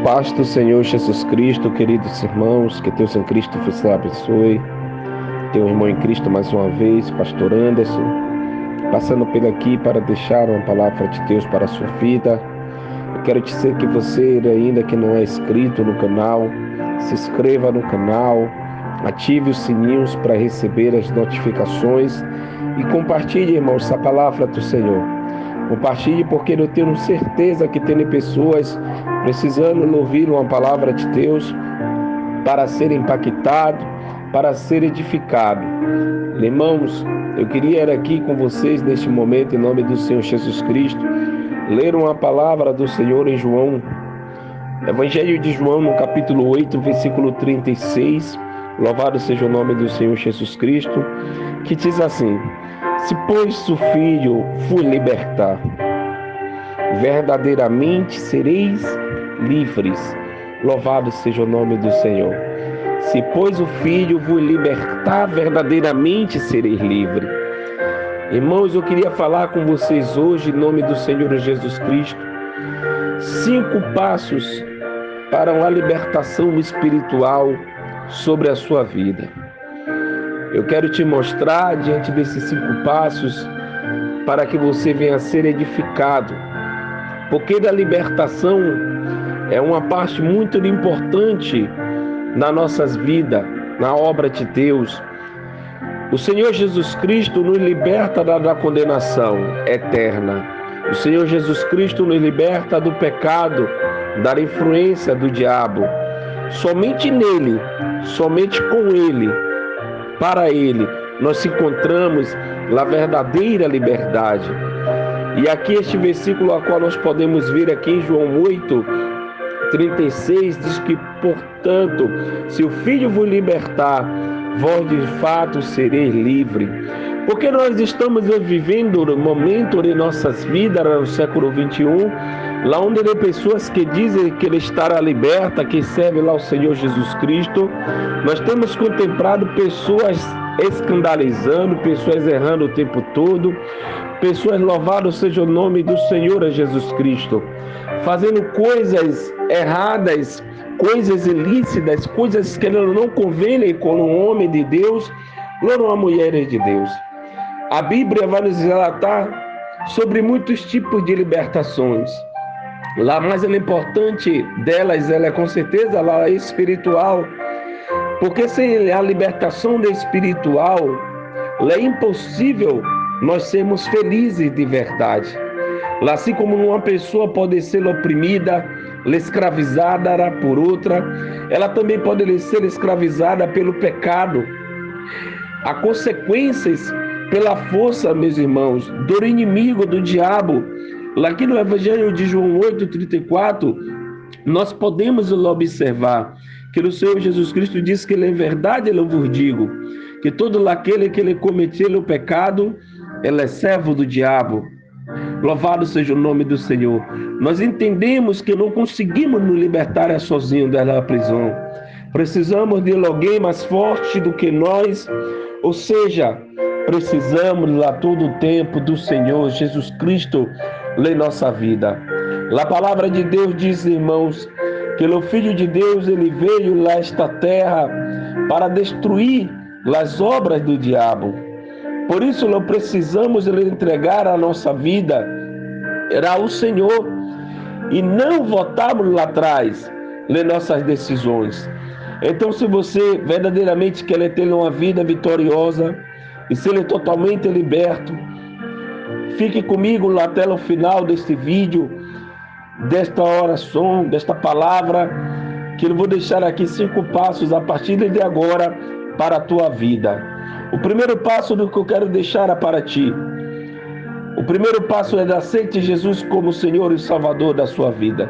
paz do Senhor Jesus Cristo, queridos irmãos, que Deus em Cristo vos abençoe. Teu irmão em Cristo mais uma vez, Pastor Anderson, passando por aqui para deixar uma palavra de Deus para a sua vida. Eu quero dizer que você ainda que não é inscrito no canal, se inscreva no canal, ative os sininhos para receber as notificações e compartilhe, irmãos, a palavra do Senhor. Compartilhe, porque eu tenho certeza que tem pessoas precisando ouvir uma palavra de Deus para ser impactado, para ser edificado. Irmãos, eu queria ir aqui com vocês neste momento, em nome do Senhor Jesus Cristo, ler uma palavra do Senhor em João, Evangelho de João, no capítulo 8, versículo 36, louvado seja o nome do Senhor Jesus Cristo, que diz assim: se pois o Filho vos libertar, verdadeiramente sereis livres. Louvado seja o nome do Senhor. Se pois o Filho vos libertar, verdadeiramente sereis livres. Irmãos, eu queria falar com vocês hoje, em nome do Senhor Jesus Cristo, 5 passos para uma libertação espiritual sobre a sua vida. Eu quero te mostrar diante desses 5 passos para que você venha a ser edificado, porque da libertação é uma parte muito importante nas nossas vidas, na obra de Deus. O Senhor Jesus Cristo nos liberta da condenação eterna. O Senhor Jesus Cristo nos liberta do pecado, da influência do diabo. Somente nele, somente com ele, para ele, nós encontramos a verdadeira liberdade. E aqui este versículo a qual nós podemos ver aqui em João 8, 36, diz que, portanto, se o Filho vos libertar, vós de fato sereis livres. Porque nós estamos vivendo um momento de nossas vidas, no século 21, lá onde tem pessoas que dizem que ele estará liberta, que serve lá o Senhor Jesus Cristo. Nós temos contemplado pessoas escandalizando, pessoas errando o tempo todo, pessoas, louvado seja o nome do Senhor Jesus Cristo, fazendo coisas erradas, coisas ilícitas, coisas que não convêm com um homem de Deus ou uma mulher de Deus. A Bíblia vai nos relatar sobre muitos tipos de libertações. A mais importante delas, ela é com certeza a espiritual, porque sem a libertação da espiritual, é impossível nós sermos felizes de verdade. Assim como uma pessoa pode ser oprimida, escravizada por outra, ela também pode ser escravizada pelo pecado. Há consequências pela força, meus irmãos, do inimigo, do diabo. Aqui no Evangelho de João 8,34, nós podemos observar que o Senhor Jesus Cristo diz que ele, em verdade, eu vos digo, que todo aquele que ele cometeu o pecado, ele é servo do diabo. Louvado seja o nome do Senhor. Nós entendemos que não conseguimos nos libertar sozinhos da prisão. Precisamos de alguém mais forte do que nós, ou seja, precisamos a todo tempo do Senhor Jesus Cristo em nossa vida. A palavra de Deus diz, irmãos, que o Filho de Deus ele veio a esta terra para destruir as obras do diabo. Por isso, nós precisamos entregar a nossa vida ao Senhor e não voltarmos lá atrás nas nossas decisões. Então, se você verdadeiramente quer ter uma vida vitoriosa e ser totalmente liberto, fique comigo até o final deste vídeo, desta oração, desta palavra, que eu vou deixar aqui 5 passos a partir de agora para a tua vida. O primeiro passo do que eu quero deixar para ti. O primeiro passo é de aceite Jesus como Senhor e Salvador da sua vida.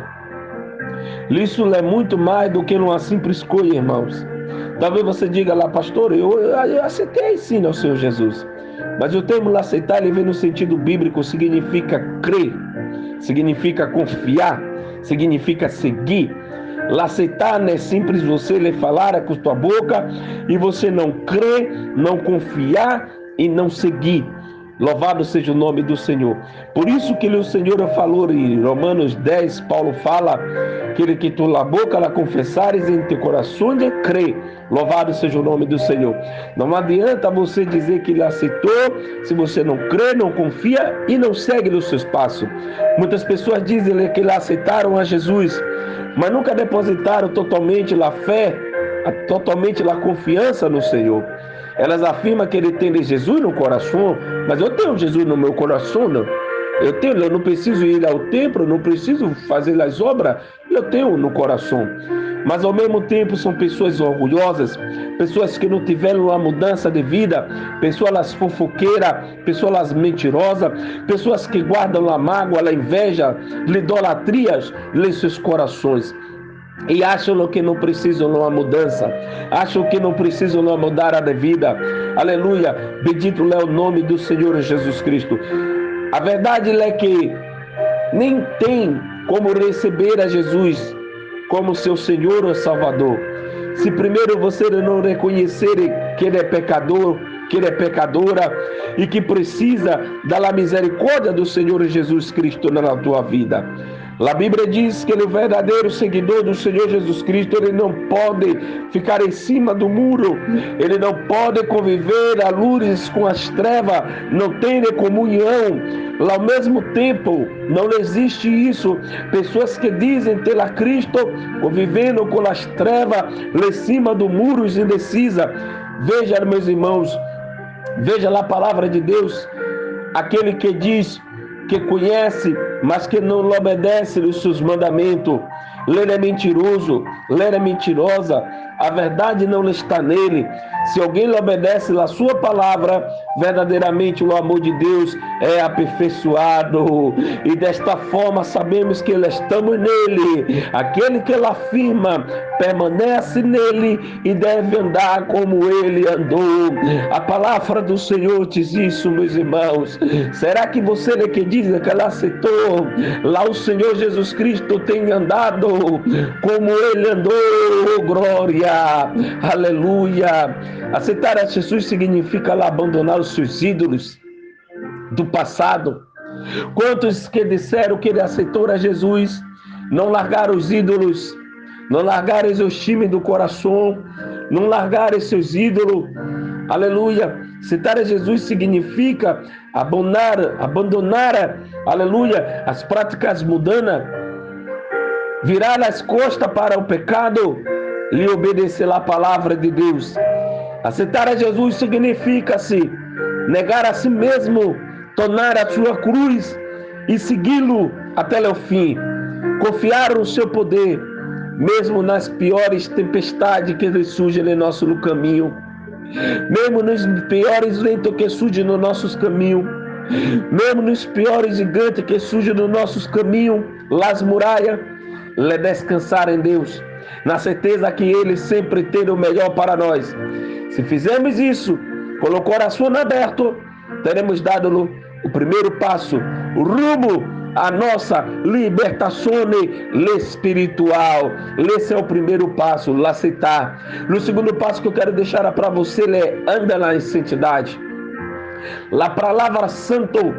Isso é muito mais do que uma simples escolha, irmãos. Talvez você diga lá, pastor, eu aceitei sim ao Senhor Jesus. Mas eu tenho que aceitar ele no sentido bíblico, significa crer, significa confiar, significa seguir. Aceitar não é simples você lhe falar com a tua boca e você não crer, não confiar e não seguir. Louvado seja o nome do Senhor. Por isso que o Senhor falou em Romanos 10, Paulo fala que tu na boca la confessares em teu coração e crê. Louvado seja o nome do Senhor. Não adianta você dizer que ele aceitou se você não crê, não confia e não segue nos seus passos. Muitas pessoas dizem que aceitaram a Jesus, mas nunca depositaram totalmente a fé, totalmente a confiança no Senhor. Elas afirmam que ele tem Jesus no coração, mas eu tenho Jesus no meu coração, não. Eu não preciso ir ao templo, não preciso fazer as obras, eu tenho no coração. Mas ao mesmo tempo são pessoas orgulhosas, pessoas que não tiveram uma mudança de vida, pessoas fofoqueiras, pessoas mentirosas, pessoas que guardam a mágoa, a inveja, a idolatria em seus corações. E acham que não precisam de uma mudança, acham que não precisam de uma mudada de vida. Aleluia, bendito é o nome do Senhor Jesus Cristo. A verdade é que nem tem como receber a Jesus como seu Senhor ou Salvador, se primeiro você não reconhecer que ele é pecador, que ele é pecadora e que precisa da misericórdia do Senhor Jesus Cristo na tua vida. A Bíblia diz que ele é o verdadeiro seguidor do Senhor Jesus Cristo, ele não pode ficar em cima do muro, ele não pode conviver à luz com as trevas, não tem comunhão. Ao mesmo tempo, não existe isso. Pessoas que dizem ter a Cristo, convivendo com as trevas, lá em cima do muro indecisa. Veja, meus irmãos, veja a palavra de Deus, aquele que diz que conhece, mas que não obedece os seus mandamentos. Ele é mentiroso, ele é mentirosa, a verdade não está nele. Se alguém obedece a sua palavra, verdadeiramente o amor de Deus é aperfeiçoado. E desta forma sabemos que estamos nele. Aquele que ele afirma permanece nele e deve andar como ele andou. A palavra do Senhor diz isso, meus irmãos. Será que você que diz que ela aceitou? Lá o Senhor Jesus Cristo tem andado como ele andou, glória, aleluia. Aceitar a Jesus significa abandonar os seus ídolos do passado. Quantos que disseram que ele aceitou a Jesus, não largaram os ídolos, não largaram os times do coração, não largaram seus ídolos, aleluia. Aceitar a Jesus significa abandonar, aleluia, as práticas mundanas, virar as costas para o pecado e obedecer a palavra de Deus. Aceitar a Jesus significa-se negar a si mesmo, tornar a sua cruz e segui-lo até o fim. Confiar no seu poder, mesmo nas piores tempestades que surgem no nosso caminho, mesmo nos piores ventos que surgem nos nossos caminhos, mesmo nos piores gigantes que surgem nos nossos caminhos, las muralhas, descansar em Deus, na certeza que Ele sempre tem o melhor para nós. Se fizermos isso, com o coração aberto, teremos dado o primeiro passo, o rumo à nossa libertação espiritual. Esse é o primeiro passo, aceitar. No segundo passo que eu quero deixar para você é andar na santidade. A palavra santo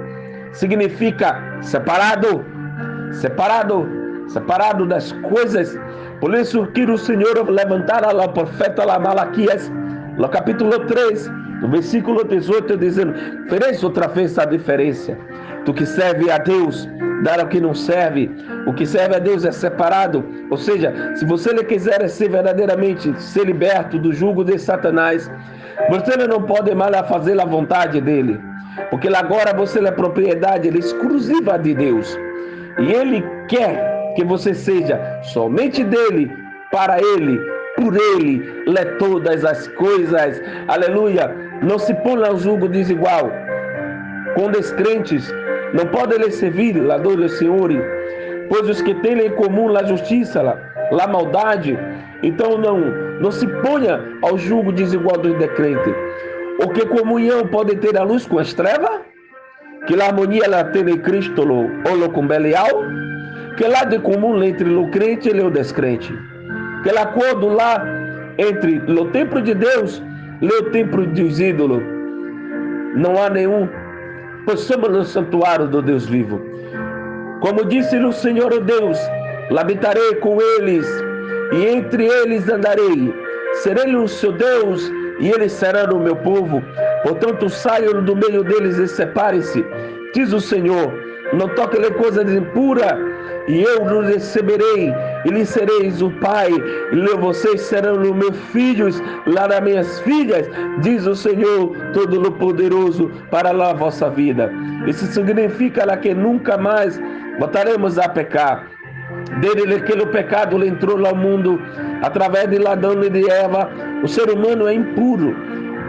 significa separado das coisas. Por isso que o Senhor levantara o profeta Malaquias, no capítulo 3, no versículo 18, dizendo: "Vereis outra vez a diferença. Tu que serve a Deus, dar ao que não serve. O que serve a Deus é separado." Ou seja, se você quiser ser verdadeiramente ser liberto do jugo de Satanás, você não pode mais fazer a vontade dele, porque agora você é propriedade exclusiva de Deus. E Ele quer que você seja somente dele, para ele, por ele, lê todas as coisas. Aleluia. Não se põe ao jugo desigual com descrentes. Não podem lhe servir lá do Senhor, pois os que têm em comum a justiça, a maldade. Então não se ponha ao jugo desigual dos descrentes. O que comunhão pode ter a luz com as trevas? Que a harmonia ela tem em Cristo ou com Belial? Que lá de comum entre o crente e o descrente? Que lá acordo lá entre o templo de Deus e o templo dos ídolos? Não há nenhum. pois somos no santuário do Deus vivo. Como disse o Senhor Deus, habitarei com eles, e entre eles andarei. Serei o seu Deus, e eles serão o meu povo. Portanto, saiam do meio deles e separem-se, diz o Senhor. Não toquem coisa impura, e eu os receberei, e lhes sereis o pai, e vocês serão os meus filhos, lá das minhas filhas, diz o Senhor Todo-Poderoso, para lá a vossa vida. Isso significa que nunca mais voltaremos a pecar. Desde que o pecado entrou ao mundo, através de Adão e de Eva, o ser humano é impuro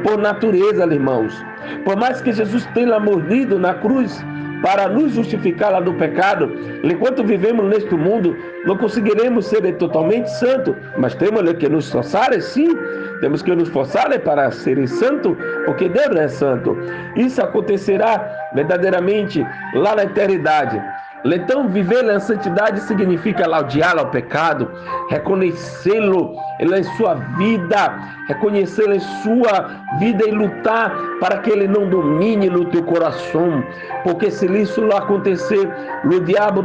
por natureza, irmãos. Por mais que Jesus tenha morrido na cruz para nos justificar do pecado, enquanto vivemos neste mundo, não conseguiremos ser totalmente santos, mas temos que nos esforçar, sim, temos que nos esforçar para ser santos, porque Deus é santo. Isso acontecerá verdadeiramente lá na eternidade. Então, viver na santidade significa odiar o pecado, reconhecê-lo em sua vida, reconhecê-lo em sua vida e lutar para que ele não domine no teu coração, porque se isso não acontecer, o diabo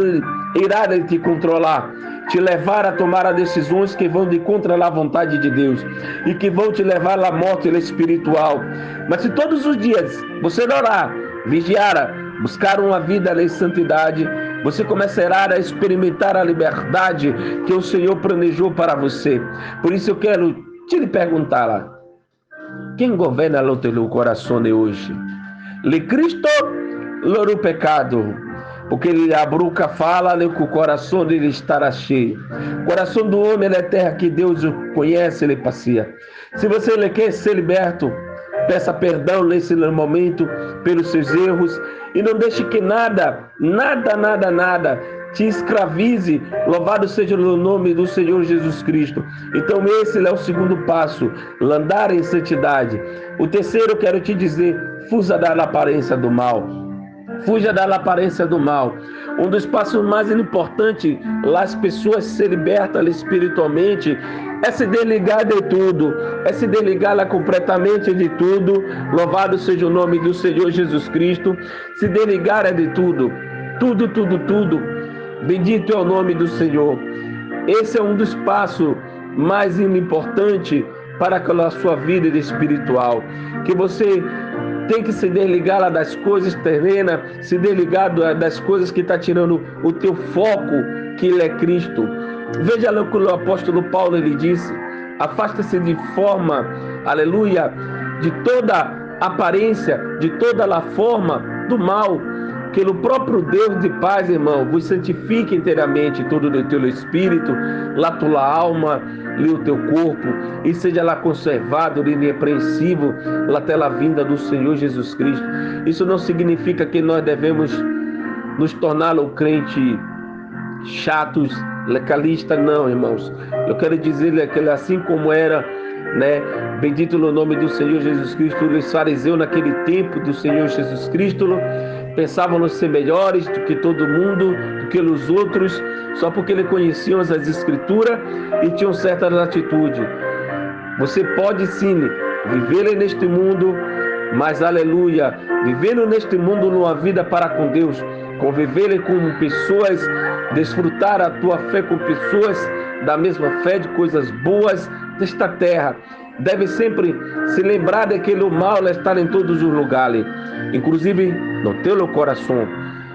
irá te controlar, te levar a tomar decisões que vão de contra a vontade de Deus e que vão te levar à morte espiritual. Mas se todos os dias você orar, vigiar, buscar uma vida em santidade, você começará a experimentar a liberdade que o Senhor planejou para você. Por isso eu quero te perguntar, quem governa o teu coração de hoje? Le Cristo ou o pecado? Porque a boca fala que o coração dele estará cheio. O coração do homem é a terra que Deus conhece, ele passeia. Se você quer ser liberto, peça perdão nesse momento pelos seus erros e não deixe que nada te escravize. Louvado seja o nome do Senhor Jesus Cristo. Então esse é o segundo passo, andar em santidade. O terceiro, eu quero te dizer, fuja da aparência do mal. Fuja da aparência do mal. Um dos passos mais importantes, lá as pessoas se libertam espiritualmente, é se desligar de tudo, é se desligar completamente de tudo. Louvado seja o nome do Senhor Jesus Cristo. Se desligar de tudo, tudo. Bendito é o nome do Senhor. Esse é um dos passos mais importantes para a sua vida espiritual, que você tem que se desligar das coisas terrenas, se desligar das coisas que está tirando o teu foco, que ele é Cristo. Veja o que o apóstolo Paulo ele disse: afasta-se de forma, aleluia, de toda aparência, de toda a forma do mal, que o próprio Deus de paz, irmão, vos santifique inteiramente todo o teu espírito, a tua alma e o teu corpo, e seja lá conservado, irrepreensível, até a vinda do Senhor Jesus Cristo. Isso não significa que nós devemos nos tornar um crente chatos, legalistas, não, irmãos. Eu quero dizer que assim como era, bendito no nome do Senhor Jesus Cristo, os fariseus naquele tempo do Senhor Jesus Cristo pensavam ser melhores do que todo mundo, do que os outros, só porque eles conheciam as Escrituras e tinham certa atitude. Você pode sim viver neste mundo, mas aleluia, vivendo neste mundo numa vida para com Deus, conviver com pessoas, desfrutar a tua fé com pessoas da mesma fé, de coisas boas desta terra. Deve sempre se lembrar de que o mal está em todos os lugares, inclusive no teu coração.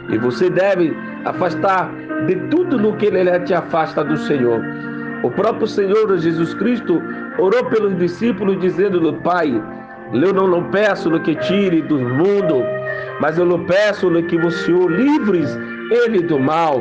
E você deve afastar de tudo no que ele te afasta do Senhor. O próprio Senhor Jesus Cristo orou pelos discípulos dizendo: Pai, eu não peço que tire do mundo, mas eu peço que você o livres ele do mal.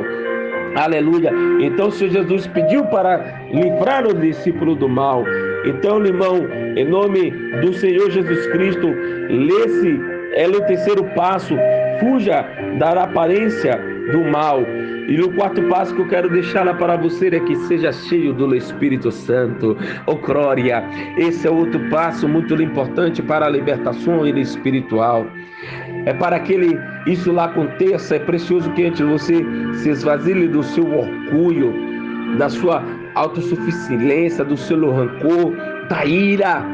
Aleluia. Então o Senhor Jesus pediu para livrar os discípulos do mal. Então, irmão, em nome do Senhor Jesus Cristo, esse é o terceiro passo: fuja da aparência do mal. E o quarto passo que eu quero deixar lá para você é que seja cheio do Espírito Santo. Oh, glória! Esse é outro passo muito importante para a libertação espiritual. É para que isso lá aconteça, é precioso que antes você se esvazie do seu orgulho, da sua autossuficiência, do seu rancor, da ira,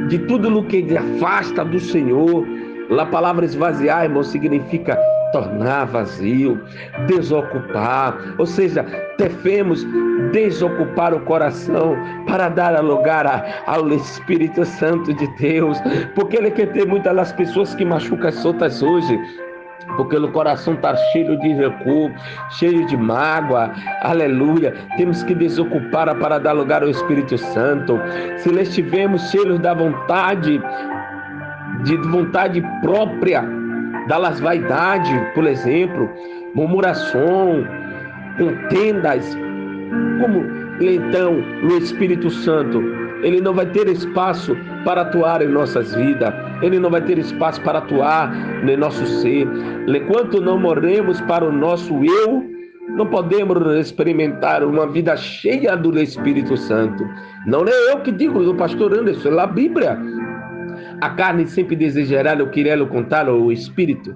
de tudo o que te afasta do Senhor. A palavra esvaziar, irmão, significa tornar vazio, desocupar, ou seja, devemos desocupar o coração para dar lugar ao Espírito Santo de Deus, porque Ele quer ter muitas das pessoas que machucam as outras hoje, porque o coração está cheio de recuo, cheio de mágoa, aleluia. Temos que desocupar para dar lugar ao Espírito Santo. Se nós estivermos cheios da vontade, de vontade própria, das vaidades, por exemplo, murmuração, contendas, como então no Espírito Santo, ele não vai ter espaço para atuar em nossas vidas, ele não vai ter espaço para atuar no nosso ser. Enquanto não morremos para o nosso eu, não podemos experimentar uma vida cheia do Espírito Santo. Não é eu que digo, do pastor Anderson, é a Bíblia. A carne sempre desejará o que é o contrário, o espírito.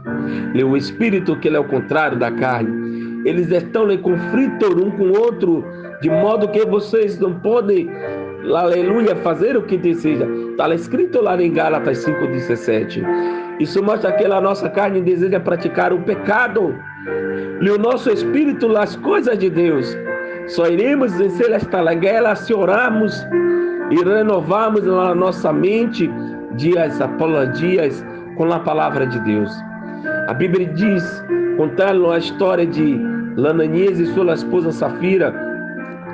O espírito que é o contrário da carne. Eles estão em conflito um com o outro, de modo que vocês não podem, aleluia, fazer o que deseja. Está escrito lá em Gálatas 5,17. Isso mostra que a nossa carne deseja praticar o pecado. E o nosso espírito, as coisas de Deus. Só iremos vencer esta guerra se orarmos e renovarmos a nossa mente dias após dias com a palavra de Deus. A Bíblia diz, contando a história de Ananias e sua esposa Safira,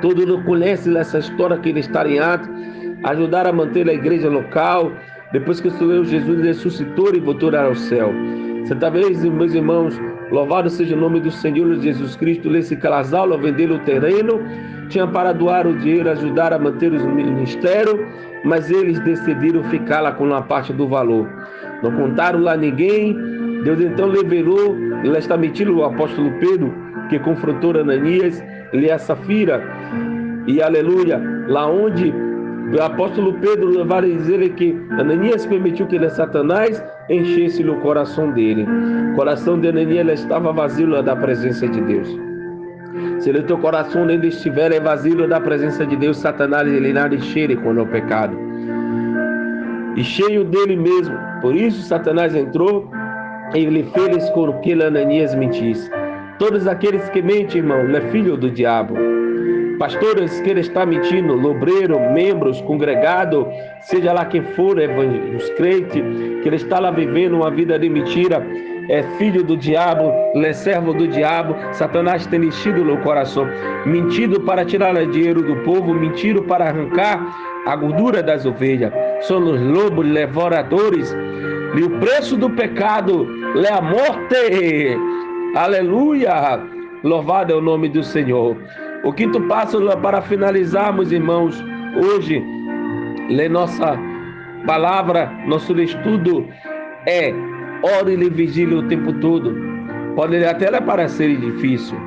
todo mundo conhece essa história que ele está em ato, ajudar a manter a igreja local, depois que o Senhor Jesus ressuscitou e voltou ao céu. Certa vez, meus irmãos, louvado seja o nome do Senhor Jesus Cristo, esse casal ao vender o terreno, tinha para doar o dinheiro, ajudar a manter os ministérios, mas eles decidiram ficar lá com uma parte do valor. Não contaram lá ninguém. Deus então liberou, ele está metido o apóstolo Pedro, que confrontou Ananias e a Safira. E aleluia, lá onde o apóstolo Pedro vai dizer que Ananias permitiu que Satanás enchesse o coração dele. O coração de Ananias estava vazio da presença de Deus. Se o teu coração ainda estiver vazio da presença de Deus, Satanás ele irá encher com o pecado. E cheio dele mesmo. Por isso Satanás entrou e ele fez com que Ananias mentisse. Todos aqueles que mentem, irmão, é filho do diabo. Pastores que ele está mentindo, lobreiro, membros, congregado, seja lá quem for, os crentes, que ele está lá vivendo uma vida de mentira, é filho do diabo, é servo do diabo. Satanás tem enchido no coração, mentido para tirar dinheiro do povo, mentido para arrancar a gordura das ovelhas. São os lobos devoradores, e o preço do pecado é a morte. Aleluia! Louvado é o nome do Senhor. O quinto passo para finalizarmos, irmãos, hoje, nossa palavra, nosso estudo é ore e vigile o tempo todo. Pode até parecer difícil,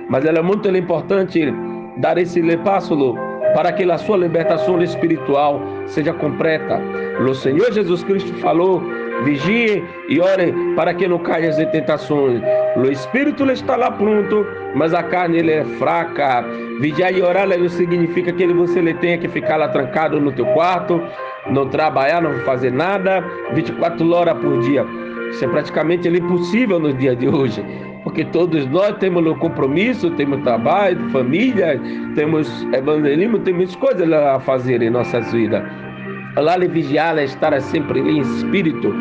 mas é muito importante dar esse passo para que a sua libertação espiritual seja completa. O Senhor Jesus Cristo falou: vigie e ore para que não caias em tentações. O Espírito está lá pronto, mas a carne ele é fraca. Vigiar e orar não significa que você tenha que ficar lá trancado no teu quarto, não trabalhar, não fazer nada 24 horas por dia. Isso é praticamente impossível no dia de hoje, porque todos nós temos um compromisso, temos trabalho, família, temos evangelismo, temos coisas a fazer em nossas vidas. Lá de vigiar é estar sempre em espírito,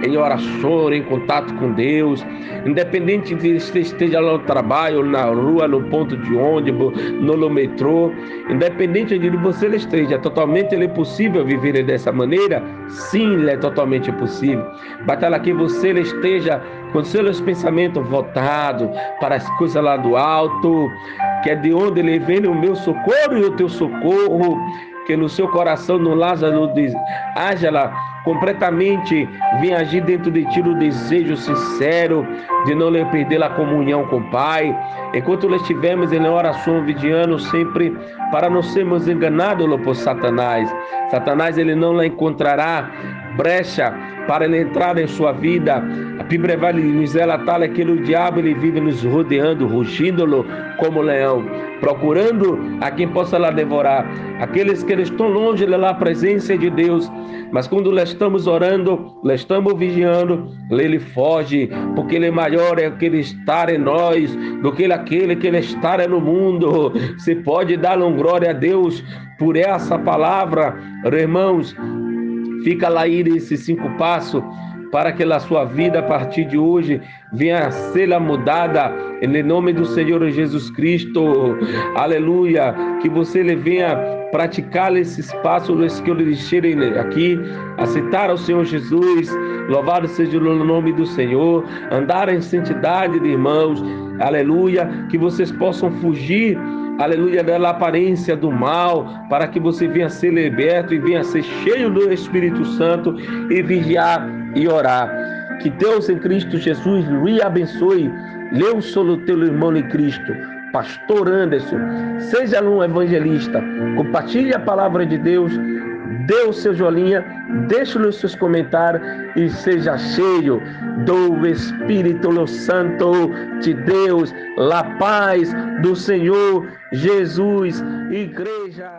em oração, em contato com Deus, independente de se esteja lá no trabalho, na rua, no ponto de ônibus, no metrô, independente de você esteja, totalmente é possível viver dessa maneira? Sim, é totalmente possível. Batalha que você esteja com seus pensamentos voltados para as coisas lá do alto, que é de onde ele vem o meu socorro e o teu socorro, que no seu coração, no Lázaro, haja lá completamente, vem agir dentro de ti o desejo sincero de não lhe perder a comunhão com o Pai. Enquanto nós estivermos em oração, vigiando sempre para não sermos enganados por Satanás. Satanás ele não lá encontrará brecha para ele entrar em sua vida. A Bíblia vai nos relatar que o diabo ele vive nos rodeando, rugindo como leão. procurando a quem possa lá devorar. Aqueles que estão longe da presença de Deus, mas quando lá estamos orando, lá estamos vigiando, ele foge, porque ele é maior é aquele estar em nós do que aquele que ele está no mundo. Você pode dar uma glória a Deus por essa palavra, irmãos. Fica lá aí esses 5 passos para que a sua vida a partir de hoje venha a ser mudada em nome do Senhor Jesus Cristo. Aleluia, que você venha praticar esses passos que eu lhe deixei aqui, aceitar ao Senhor Jesus, louvado seja o nome do Senhor, andar em santidade, irmãos, aleluia, que vocês possam fugir, aleluia, da aparência do mal, para que você venha ser liberto e venha ser cheio do Espírito Santo e vigiar e orar. Que Deus em Cristo Jesus lhe abençoe. Eu sou o teu irmão em Cristo, Pastor Anderson. Seja um evangelista, compartilhe a palavra de Deus, dê o seu joinha, deixe os seus comentários e seja cheio do Espírito Santo de Deus, a paz do Senhor Jesus. Igreja.